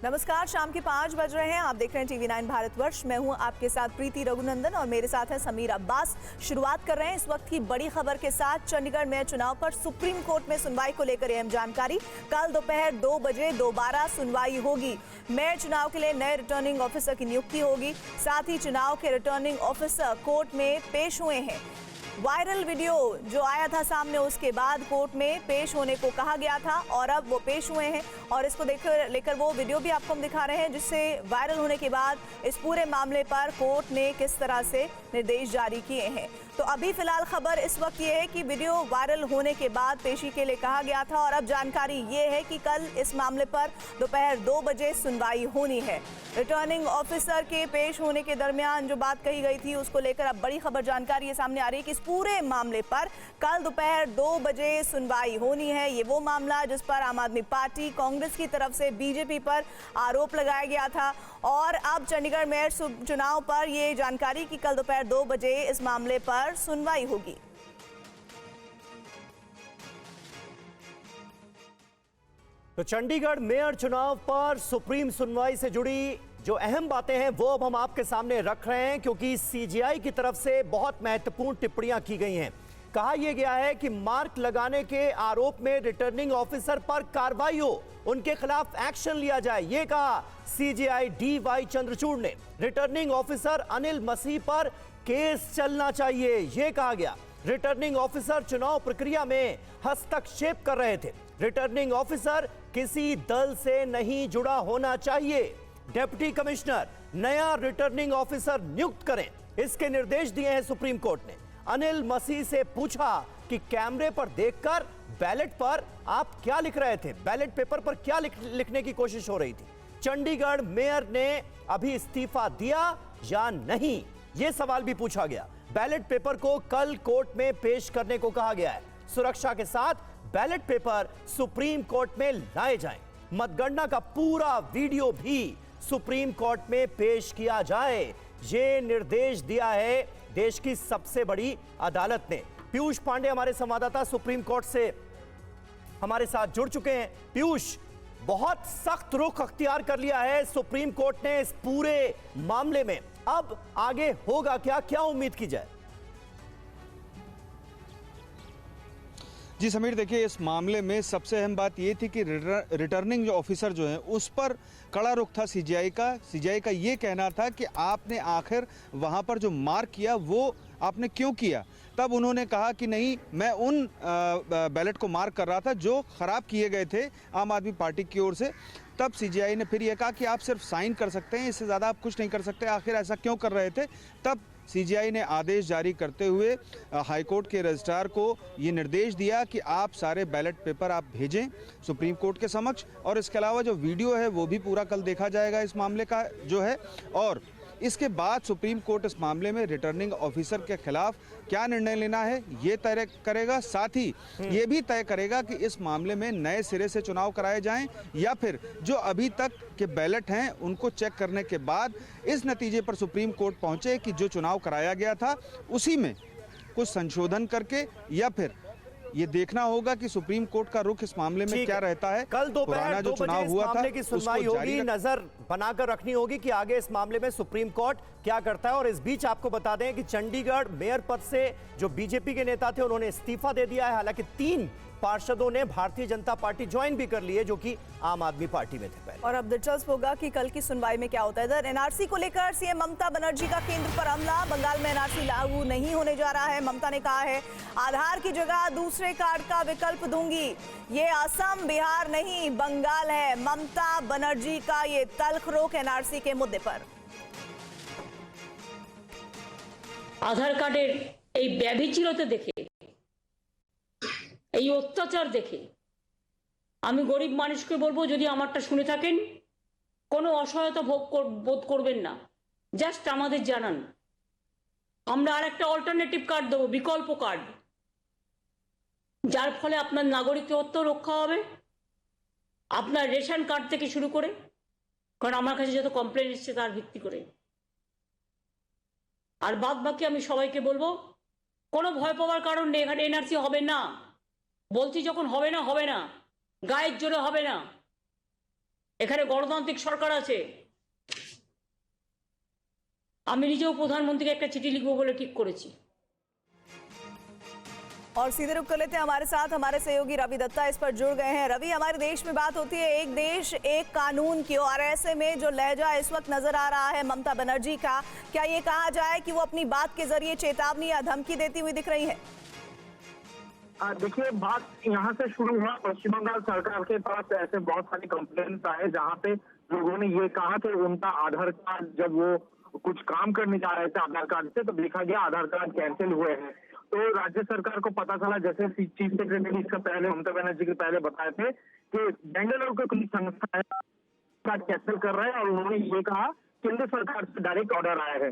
नमस्कार, शाम के 5 बज रहे हैं। आप देख रहे हैं TV9 भारतवर्ष। मैं हूं आपके साथ प्रीति रघुनंदन और मेरे साथ है समीर अब्बास। शुरुआत कर रहे हैं इस वक्त की बड़ी खबर के साथ। चंडीगढ़ मेयर चुनाव पर सुप्रीम कोर्ट में सुनवाई को लेकर अहम जानकारी। कल दोपहर 2 बजे दोबारा सुनवाई होगी। मेयर चुनाव के लिए नए रिटर्निंग ऑफिसर की नियुक्ति होगी। साथ ही चुनाव के रिटर्निंग ऑफिसर कोर्ट में पेश हुए हैं। वायरल वीडियो जो आया था सामने, उसके बाद कोर्ट में पेश होने को कहा गया था और अब वो पेश हुए हैं और इसको लेकर वो वीडियो भी आपको हम दिखा रहे हैं, जिससे वायरल होने के बाद इस पूरे मामले पर कोर्ट ने किस तरह से निर्देश जारी किए हैं। तो अभी फिलहाल खबर इस वक्त ये है कि वीडियो वायरल होने के बाद पेशी के लिए कहा गया था और अब जानकारी ये है कि कल इस मामले पर दोपहर 2 बजे सुनवाई होनी है। रिटर्निंग ऑफिसर के पेश होने के दरमियान जो बात कही गई थी, उसको लेकर अब बड़ी खबर जानकारी ये सामने आ रही है कि इस पूरे मामले पर कल दोपहर 2 बजे सुनवाई होनी है। ये वो मामला जिस पर आम आदमी पार्टी, कांग्रेस की तरफ से बीजेपी पर आरोप लगाया गया था और अब चंडीगढ़ मेयर चुनाव पर ये जानकारी कि कल दोपहर 2 बजे इस मामले पर सुनवाई होगी। तो चंडीगढ़ मेयर चुनाव पर सुप्रीम सुनवाई से जुड़ी जो अहम बातें हैं वो अब हम आपके सामने रख रहे हैं, क्योंकि सीजीआई की तरफ से बहुत महत्वपूर्ण टिप्पणियां की गई हैं। कहा यह गया है कि मार्क लगाने के आरोप में रिटर्निंग ऑफिसर पर कार्रवाई हो, उनके खिलाफ एक्शन लिया जाए। यह कहा सीजीआई DY चंद्रचूड़ ने। रिटर्निंग ऑफिसर अनिल मसीह पर केस चलना चाहिए, यह कहा गया। रिटर्निंग ऑफिसर चुनाव प्रक्रिया में हस्तक्षेप कर रहे थे। रिटर्निंग ऑफिसर किसी दल से नहीं जुड़ा होना चाहिए। डिप्टी कमिश्नर नया रिटर्निंग ऑफिसर नियुक्त करें, इसके निर्देश दिए हैं सुप्रीम कोर्ट ने। अनिल मसीह से पूछा कि कैमरे पर देखकर बैलेट पर आप क्या लिख रहे थे, बैलेट पेपर पर क्या लिखने की कोशिश हो रही थी। चंडीगढ़ मेयर ने अभी इस्तीफा दिया या नहीं, यह सवाल भी पूछा गया। बैलेट पेपर को कल कोर्ट में पेश करने को कहा गया है। सुरक्षा के साथ बैलेट पेपर सुप्रीम कोर्ट में लाए जाएं। मतगणना का पूरा वीडियो भी सुप्रीम कोर्ट में पेश किया जाए, यह निर्देश दिया है देश की सबसे बड़ी अदालत ने। पीयूष पांडे हमारे संवाददाता सुप्रीम कोर्ट से हमारे साथ जुड़ चुके हैं। पीयूष, बहुत सख्त रुख अख्तियार कर लिया है सुप्रीम कोर्ट ने इस पूरे मामले में। अब आगे होगा क्या उम्मीद की जाए? जी समीर, देखिए इस मामले में सबसे अहम बात ये थी कि रिटर्निंग जो ऑफिसर जो है उस पर कड़ा रुख था सीजीआई का। सीजीआई का ये कहना था कि आपने आखिर वहाँ पर जो मार्क किया वो आपने क्यों किया। तब उन्होंने कहा कि नहीं, मैं उन बैलेट को मार्क कर रहा था जो ख़राब किए गए थे आम आदमी पार्टी की ओर से। तब सीजीआई ने फिर यह कहा कि आप सिर्फ साइन कर सकते हैं, इससे ज़्यादा आप कुछ नहीं कर सकते। आखिर ऐसा क्यों कर रहे थे? तब सीजीआई ने आदेश जारी करते हुए हाईकोर्ट के रजिस्ट्रार को ये निर्देश दिया कि आप सारे बैलेट पेपर आप भेजें सुप्रीम कोर्ट के समक्ष, और इसके अलावा जो वीडियो है वो भी पूरा कल देखा जाएगा इस मामले का जो है। और इसके बाद सुप्रीम कोर्ट इस मामले में रिटर्निंग ऑफिसर के खिलाफ क्या निर्णय लेना है ये तय करेगा। साथ ही ये भी तय करेगा कि इस मामले में नए सिरे से चुनाव कराए जाएं या फिर जो अभी तक के बैलेट हैं उनको चेक करने के बाद इस नतीजे पर सुप्रीम कोर्ट पहुंचे कि जो चुनाव कराया गया था उसी में कुछ संशोधन करके, या फिर ये देखना होगा कि सुप्रीम कोर्ट का रुख इस मामले में क्या रहता है। कल दोपहर 2 बजे इस मामले की सुनवाई होगी, नजर बनाकर रखनी होगी कि आगे इस मामले में सुप्रीम कोर्ट क्या करता है। और इस बीच आपको बता दें कि चंडीगढ़ मेयर पद से जो बीजेपी के नेता थे उन्होंने इस्तीफा दे दिया है। हालांकि 3 पार्षदों ने भारतीय जनता पार्टी ज्वाइन भी कर ली है, जो कि आम आदमी पार्टी में थे पहले। और अब दिलचस्प होगा कि कल की सुनवाई में क्या होता है। इधर एनआरसी को लेकर सीएम ममता बनर्जी का केंद्र पर हमला। बंगाल में एनआरसी लागू नहीं होने जा रहा है। ममता ने कहा है आधार की जगह दूसरे कार्ड का विकल्प दूंगी। ये असम, बिहार नहीं, बंगाल है। ममता बनर्जी का ये तल्ख रुख एनआरसी के मुद्दे पर। আধার কার্ডের এই ব্যভিচারতা দেখে, এই অত্যাচার দেখে আমি গরিব মানুষকে বলবো, যদি আমারটা শুনে থাকেন কোনো অসহায়তা বোধ করবেন না, জাস্ট আমাদের জানান। আমরা আরেকটা অল্টারনেটিভ কার্ড দেবো, বিকল্প কার্ড, যার ফলে আপনার নাগরিকত্ব রক্ষা হবে, আপনার রেশন কার্ড থেকে শুরু করে, কারণ আমার কাছে যত কমপ্লেন এসছে তার ভিত্তি করে। আর বাদ বাকি আমি সবাইকে বলবো কোনো ভয় পাওয়ার কারণ নেই। এখানে এনআরসি হবে না, বলছি যখন হবে না হবে না, গায়ের জোরে হবে না। এখানে গণতান্ত্রিক সরকার আছে। আমি নিজেও প্রধানমন্ত্রীকে একটা চিঠি লিখবো বলে ঠিক করেছি। और सीधे रुक कर लेते हैं हमारे साथ हमारे सहयोगी रवि दत्ता इस पर जुड़ गए हैं। रवि, हमारे देश में बात होती है एक देश एक कानून की, और ऐसे में जो लहजा इस वक्त नजर आ रहा है ममता बनर्जी का, क्या ये कहा जाए कि वो अपनी बात के जरिए चेतावनी या धमकी देती हुई दिख रही है? देखिए, बात यहाँ से शुरू हुआ। पश्चिम बंगाल सरकार के पास ऐसे बहुत सारे कंप्लेंट्स आए जहाँ पे लोगों ने ये कहा कि उनका आधार कार्ड, जब वो कुछ काम करने जा रहे थे आधार कार्ड से, तो देखा गया आधार कार्ड कैंसिल हुए हैं। तो राज्य सरकार को पता चला, जैसे चीफ सेक्रेटरी इसका पहले ममता बनर्जी के पहले बताए थे कि बेंगलुरु के कुछ संस्था कार्ड कैंसिल कर रहे हैं, और उन्होंने ये कहा केंद्र सरकार से डायरेक्ट ऑर्डर आया है।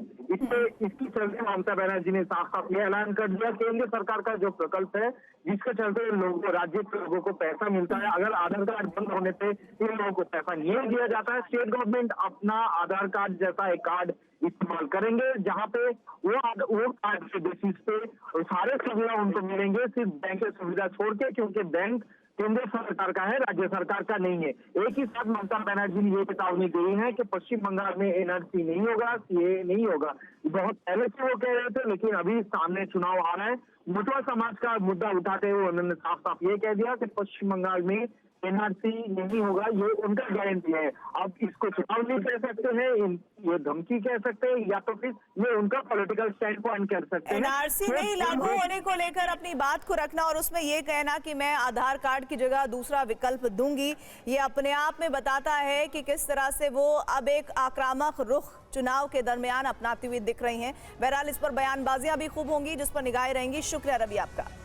इसकी चलते ममता बनर्जी ने साफ साफ ये ऐलान कर दिया, केंद्र सरकार का जो प्रकल्प है जिसके चलते लोगों राज्य के लोगों को पैसा मिलता है, अगर आधार कार्ड बंद होने से इन लोगों को पैसा नहीं दिया जाता है, स्टेट गवर्नमेंट अपना आधार कार्ड जैसा एक कार्ड इस्तेमाल करेंगे, जहां पे वो कार्ड के बेसिस पे सारे सुविधा उनको मिलेंगे, सिर्फ बैंक की सुविधा छोड़ के, क्योंकि बैंक केंद्र सरकार का है, राज्य सरकार का नहीं है। एक ही साथ ममता बनर्जी ने ये चेतावनी दी है कि पश्चिम बंगाल में एनआरसी नहीं होगा, सीए नहीं होगा। बहुत पहले से वो कह रहे थे, लेकिन अभी सामने चुनाव आ रहा है, मुटवा समाज का मुद्दा उठाते हुए उन्होंने साफ साफ ये कह दिया कि पश्चिम बंगाल में एनआरसी नहीं होगा, ये उनका गारंटी है। अब इसको चेतावनी कह सकते हैं, ये धमकी कह सकते हैं, या तो फिर ये उनका पॉलिटिकल स्टैंड पॉइंट कह सकते हैं। एनआरसी नहीं लागू होने को लेकर अपनी बात को रखना और उसमें ये कहना कि मैं आधार कार्ड की जगह दूसरा विकल्प दूंगी, ये अपने आप में बताता है कि किस तरह से वो अब एक आक्रामक रुख चुनाव के दरमियान अपनाती हुई दिख रही हैं। बहरहाल इस पर बयानबाजियां भी खूब होंगी जिस पर निगाहें रहेंगी। शुक्रिया रवि आपका।